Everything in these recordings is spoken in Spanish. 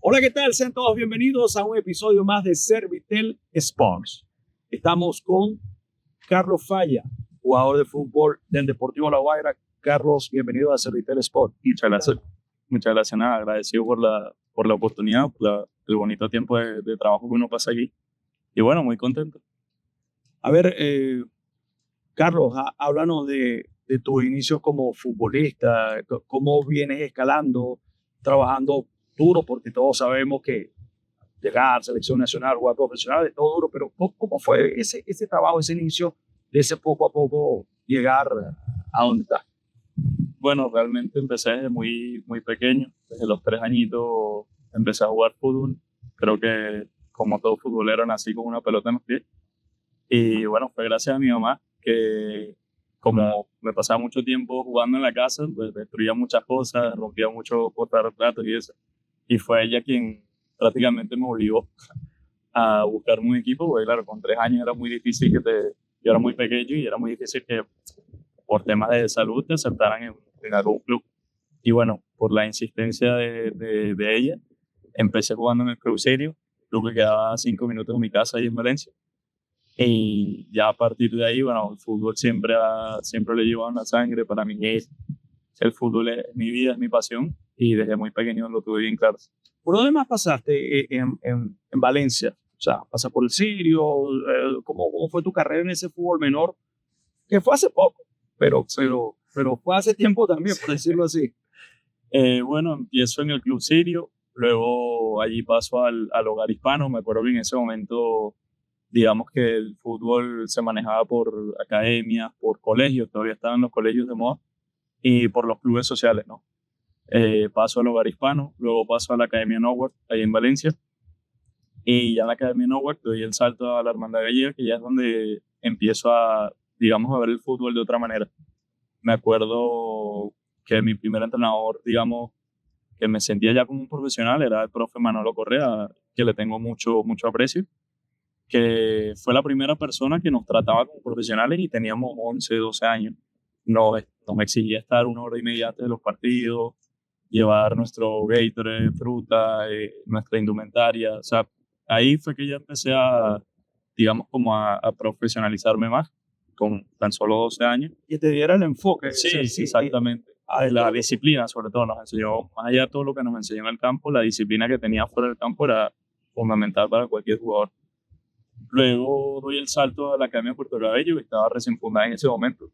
Hola, ¿qué tal? Sean todos bienvenidos a un episodio más de Servitel Sports. Estamos con Carlos Falla, jugador de fútbol del Deportivo La Guaira. Carlos, bienvenido a Servitel Sports. Muchas gracias. Muchas gracias, nada, agradecido por la oportunidad, el bonito tiempo de trabajo que uno pasa aquí. Y bueno, muy contento. A ver, Carlos, háblanos de tus inicios como futbolista, cómo vienes escalando, trabajando duro, porque todos sabemos que llegar, selección nacional, jugar profesional, es todo duro, pero ¿cómo fue ese trabajo, ese inicio, de ese poco a poco llegar a donde estás? Bueno, realmente empecé desde muy pequeño, desde los 3 añitos empecé a jugar fútbol. Creo que como todo futbolero nací con una pelota en los pies. Y bueno, fue gracias a mi mamá que como me pasaba mucho tiempo jugando en la casa, pues destruía muchas cosas, rompía mucho platos y eso. Y fue ella quien prácticamente me obligó a buscar un equipo, porque claro, con 3 años era muy difícil yo era muy pequeño y era muy difícil que por temas de salud te aceptaran en algún club. Y bueno, por la insistencia de ella, empecé jugando en el Cruzeiro, club que quedaba a 5 minutos de mi casa ahí en Valencia. Y ya a partir de ahí, bueno, el fútbol siempre lo he llevado en la sangre. Para mí el fútbol es mi vida, es mi pasión, y desde muy pequeño lo tuve bien claro. ¿Por dónde más pasaste en Valencia? O sea, pasas por el Sirio, ¿cómo fue tu carrera en ese fútbol menor? Que fue hace poco, pero fue hace tiempo también, por decirlo así. Bueno, empiezo en el Club Sirio, luego allí paso al Hogar Hispano. Me acuerdo que en ese momento, digamos que el fútbol se manejaba por academias, por colegios, todavía estaban los colegios de moda, y por los clubes sociales, ¿no? Paso al Hogar Hispano, luego paso a la Academia Norward, ahí en Valencia, y ya en la Academia Norward doy el salto a la Hermandad Gallega, que ya es donde empiezo digamos, a ver el fútbol de otra manera. Me acuerdo que mi primer entrenador, digamos, que me sentía ya como un profesional, era el profe Manolo Correa, que le tengo mucho aprecio, que fue la primera persona que nos trataba como profesionales y teníamos 11, 12 años. Nos exigía estar 1 hora y media antes de los partidos, llevar nuestro Gatorade, fruta, nuestra indumentaria. O sea, ahí fue que ya empecé digamos, como a profesionalizarme más, con tan solo 12 años. Que te diera el enfoque. Sí, exactamente. La disciplina, sobre todo, nos enseñó, más allá de todo lo que nos enseñó en el campo, la disciplina que tenía fuera del campo era fundamental para cualquier jugador. Luego doy el salto a la Academia de Puerto Cabello, que estaba recién fundada en ese momento.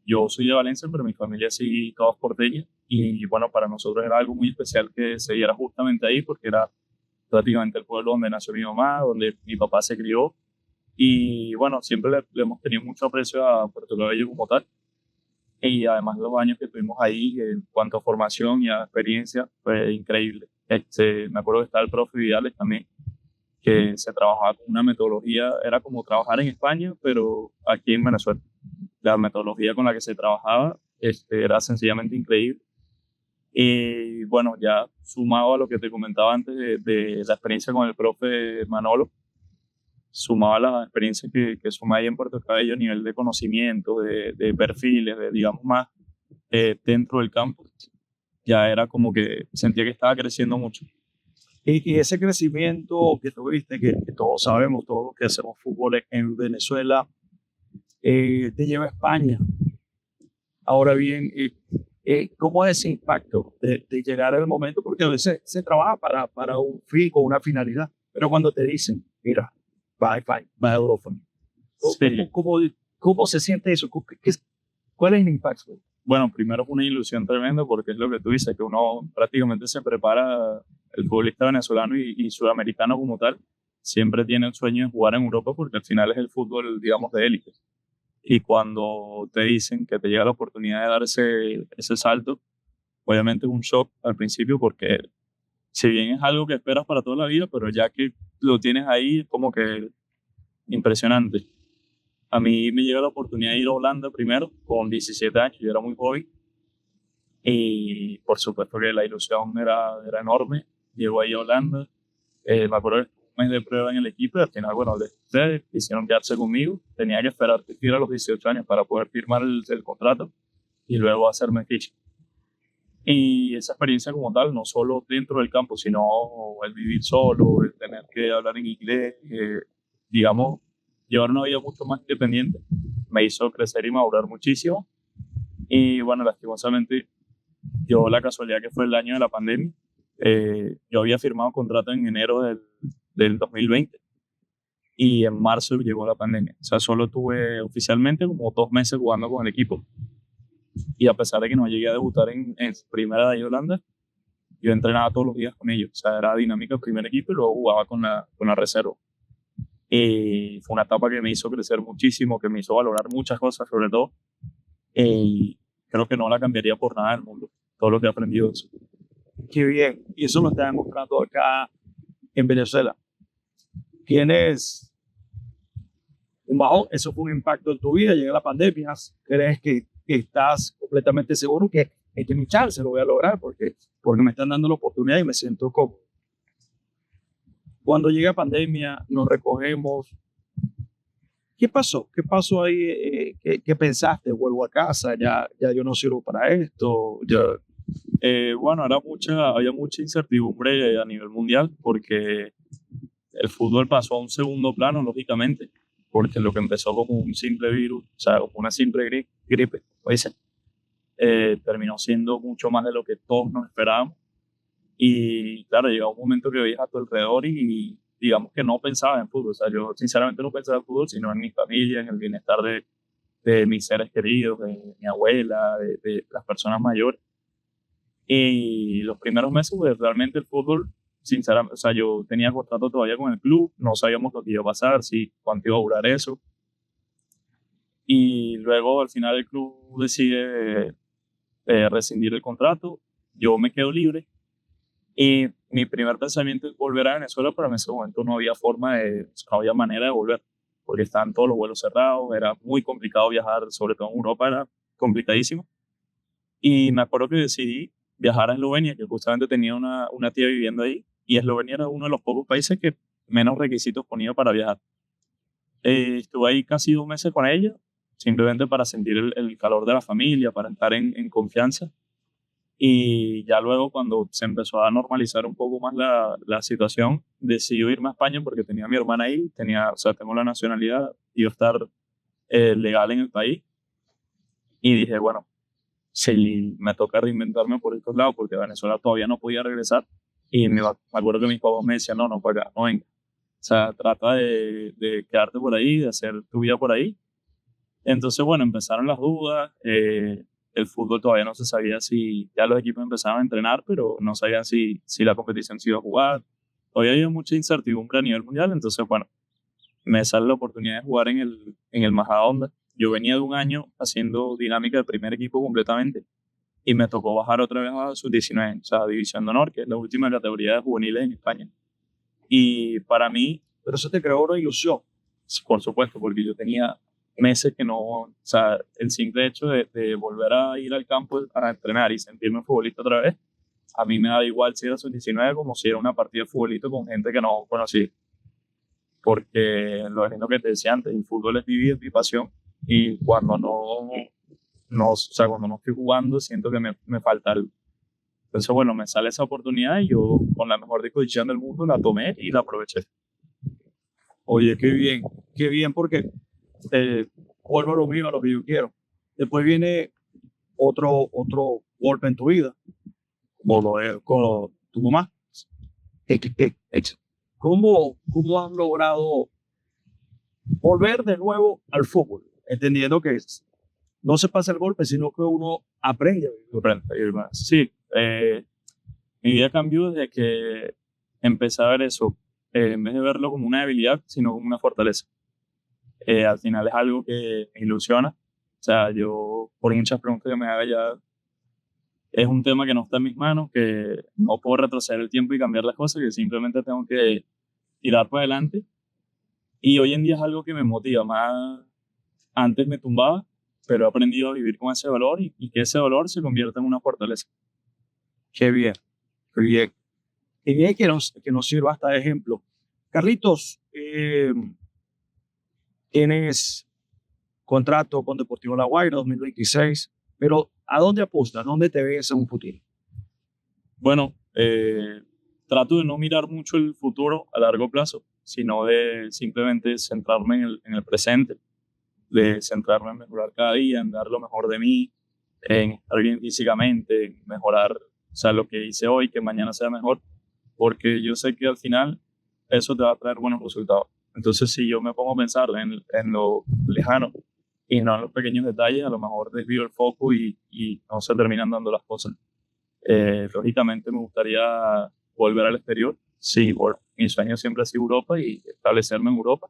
Yo soy de Valencia, pero mi familia sí, todos porteña. Y bueno, para nosotros era algo muy especial que se diera justamente ahí, porque era prácticamente el pueblo donde nació mi mamá, donde mi papá se crió. Y bueno, siempre le hemos tenido mucho aprecio a Puerto Cabello como tal. Y además los años que tuvimos ahí en cuanto a formación y a experiencia fue increíble. Me acuerdo que estaba el profe Vidales también, que se trabajaba con una metodología, era como trabajar en España, pero aquí en Venezuela. La metodología con la que se trabajaba era sencillamente increíble. Y bueno, ya sumado a lo que te comentaba antes de la experiencia con el profe Manolo, sumado a la experiencia que sumé ahí en Puerto Cabello a nivel de conocimiento, de perfiles, digamos más dentro del campo, ya era como que sentía que estaba creciendo mucho. Y ese crecimiento que tuviste, que todos sabemos, todos los que hacemos fútbol en Venezuela, te lleva a España. Ahora bien, ¿cómo es ese impacto de llegar al momento? Porque a veces se trabaja para un fin, con una finalidad, pero cuando te dicen, mira, va a Europa, Sí. ¿cómo se siente eso? ¿Cuál es el impacto? Bueno, primero es una ilusión tremenda, porque es lo que tú dices, que uno prácticamente se prepara, el futbolista venezolano y sudamericano como tal, siempre tiene el sueño de jugar en Europa, porque al final es el fútbol, digamos, de élite. Y cuando te dicen que te llega la oportunidad de dar ese salto, obviamente es un shock al principio, porque si bien es algo que esperas para toda la vida, pero ya que lo tienes ahí, es como que impresionante. A mí me llega la oportunidad de ir a Holanda primero, con 17 años, yo era muy joven, y por supuesto que la ilusión era enorme. Llego ahí a Holanda, me acuerdo que un mes de prueba en el equipo, y al final, bueno, ustedes quisieron quedarse conmigo. Tenía que esperar que a los 18 años para poder firmar el contrato y luego hacerme ficha. Y esa experiencia como tal, no solo dentro del campo, sino el vivir solo, el tener que hablar en inglés, digamos, llevar una vida mucho más independiente, me hizo crecer y madurar muchísimo. Y bueno, lastimosamente, yo la casualidad que fue el año de la pandemia, yo había firmado contrato en enero del 2020 y en marzo llegó la pandemia. O sea, solo tuve oficialmente como 2 meses jugando con el equipo. Y a pesar de que no llegué a debutar en primera de Holanda, yo entrenaba todos los días con ellos. O sea, era dinámica el primer equipo y luego jugaba con la reserva. Y fue una etapa que me hizo crecer muchísimo, que me hizo valorar muchas cosas, sobre todo. Y creo que no la cambiaría por nada del mundo. Todo lo que he aprendido de eso. Qué bien. Y eso lo está demostrando acá en Venezuela. Tienes un bajón, eso fue un impacto en tu vida, llega la pandemia, crees que estás completamente seguro que este es mi chance, lo voy a lograr porque me están dando la oportunidad y me siento cómodo. Cuando llega pandemia, nos recogemos. ¿Qué pasó? ¿Qué pasó ahí? ¿Qué pensaste? ¿Vuelvo a casa? ¿Ya yo no sirvo para esto? Ya. Bueno, había mucha incertidumbre a nivel mundial porque el fútbol pasó a un segundo plano, lógicamente, porque lo que empezó como un simple virus, o sea, como una simple gripe, pues, terminó siendo mucho más de lo que todos nos esperábamos. Y claro, llegó un momento que veías a tu alrededor y digamos que no pensaba en fútbol. O sea, yo sinceramente no pensaba en fútbol, sino en mi familia, en el bienestar de mis seres queridos, de mi abuela, de las personas mayores. Y los primeros meses, pues realmente el fútbol, sinceramente, o sea, yo tenía contrato todavía con el club, no sabíamos lo que iba a pasar, si cuánto iba a durar eso. Y luego al final el club decide rescindir el contrato, yo me quedo libre. Y mi primer pensamiento es volver a Venezuela, pero en ese momento no había no había manera de volver, porque estaban todos los vuelos cerrados, era muy complicado viajar, sobre todo en Europa era complicadísimo. Y me acuerdo que decidí viajar a Eslovenia, que justamente tenía una tía viviendo ahí, y Eslovenia era uno de los pocos países que menos requisitos ponía para viajar. Estuve ahí casi 2 meses con ella, simplemente para sentir el calor de la familia, para estar en confianza. Y ya luego, cuando se empezó a normalizar un poco más la situación, decidí irme a España porque tenía a mi hermana ahí, o sea, tengo la nacionalidad, iba a estar legal en el país. Y dije, bueno, si me toca reinventarme por estos lados, porque a Venezuela todavía no podía regresar. Y me acuerdo que mis papás me decían, no, no, para acá, no venga. O sea, trata de quedarte por ahí, de hacer tu vida por ahí. Entonces, bueno, empezaron las dudas. El fútbol todavía no se sabía si ya los equipos empezaban a entrenar, pero no sabían si la competición se iba a jugar. Todavía había mucha incertidumbre a nivel mundial. Entonces, bueno, me sale la oportunidad de jugar en el Majadahonda. Yo venía de un año haciendo dinámica de primer equipo completamente y me tocó bajar otra vez a sub-19, o sea, División de Honor, que es la última categoría de juveniles en España. Y para mí, Pero eso te creó una ilusión. por supuesto, porque yo tenía meses que no, o sea, el simple hecho de volver a ir al campo a entrenar y sentirme futbolista otra vez, a mí me da igual si era sub-19 como si era una partida de futbolito con gente que no conocí. Porque lo mismo que te decía antes, el fútbol es mi vida, es mi pasión, y cuando o sea, cuando no estoy jugando siento que me falta algo. Entonces, bueno, me sale esa oportunidad y yo con la mejor disposición del mundo la tomé y la aproveché. Oye, qué bien, porque vuelvo a lo mío, a lo que yo quiero. Después viene otro golpe en tu vida, como lo es con tu mamá. ¿Cómo has logrado volver de nuevo al fútbol? Entendiendo que no se pasa el golpe, sino que uno aprende a vivir. Sí, mi vida cambió desde que empecé a ver eso, en vez de verlo como una debilidad, sino como una fortaleza. Al final es algo que me ilusiona. O sea, yo, por muchas preguntas que me haga ya, es un tema que no está en mis manos, que no puedo retroceder el tiempo y cambiar las cosas, que simplemente tengo que tirar para adelante. Y hoy en día es algo que me motiva. Más antes me tumbaba, pero he aprendido a vivir con ese valor y que ese valor se convierta en una fortaleza. Qué bien, qué bien. Qué bien que nos sirva hasta de ejemplo. Carlitos, tienes contrato con Deportivo La Guaira 2026, pero ¿a dónde apuestas? ¿Dónde te ves en un futuro? Bueno, trato de no mirar mucho el futuro a largo plazo, sino de simplemente centrarme en el presente, de centrarme en mejorar cada día, en dar lo mejor de mí, en estar bien físicamente, en mejorar, o sea, lo que hice hoy, que mañana sea mejor, porque yo sé que al final eso te va a traer buenos resultados. Entonces, si yo me pongo a pensar en lo lejano y no en los pequeños detalles, a lo mejor desvío el foco y no se terminan dando las cosas. Lógicamente me gustaría volver al exterior. Sí, mi sueño siempre ha sido Europa y establecerme en Europa.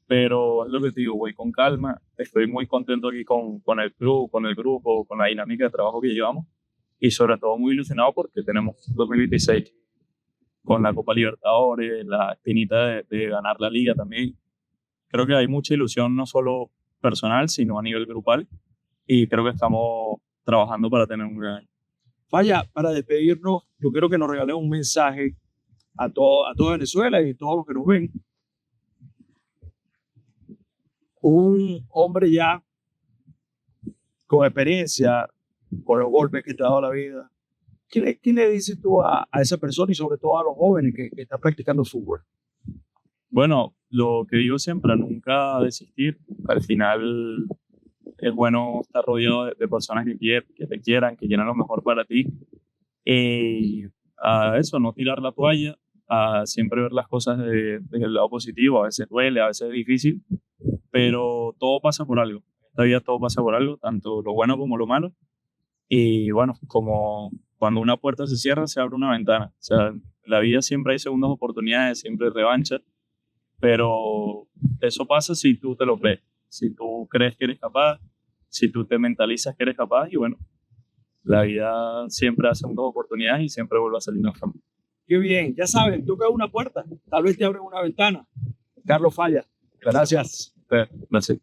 Pero es lo que te digo, voy con calma. Estoy muy contento aquí con el club, con el grupo, con la dinámica de trabajo que llevamos. Y sobre todo muy ilusionado porque tenemos 2026 con la Copa Libertadores, la espinita de ganar la liga también. Creo que hay mucha ilusión, no solo personal, sino a nivel grupal. Y creo que estamos trabajando para tener un gran año. Falla, para despedirnos, yo quiero que nos regales un mensaje a todo Venezuela y a todos los que nos ven. Un hombre ya con experiencia, con los golpes que te ha dado la vida. ¿Qué le dices tú a esa persona y sobre todo a los jóvenes que están practicando fútbol? Bueno, lo que digo siempre, nunca desistir. Al final es bueno estar rodeado de personas que te quieran, que quieran lo mejor para ti. Y a eso, no tirar la toalla, a siempre ver las cosas desde el lado positivo. A veces duele, a veces es difícil, pero todo pasa por algo. En esta vida todo pasa por algo, tanto lo bueno como lo malo. Y bueno, como cuando una puerta se cierra, se abre una ventana. O sea, en la vida siempre hay segundas oportunidades, siempre hay revancha, pero eso pasa si tú te lo crees, si tú crees que eres capaz, si tú te mentalizas que eres capaz y bueno, la vida siempre hace segundas oportunidades y siempre vuelve a salir mejor. Qué bien, ya saben, toca una puerta, tal vez te abren una ventana. Carlos Falla, gracias. Gracias.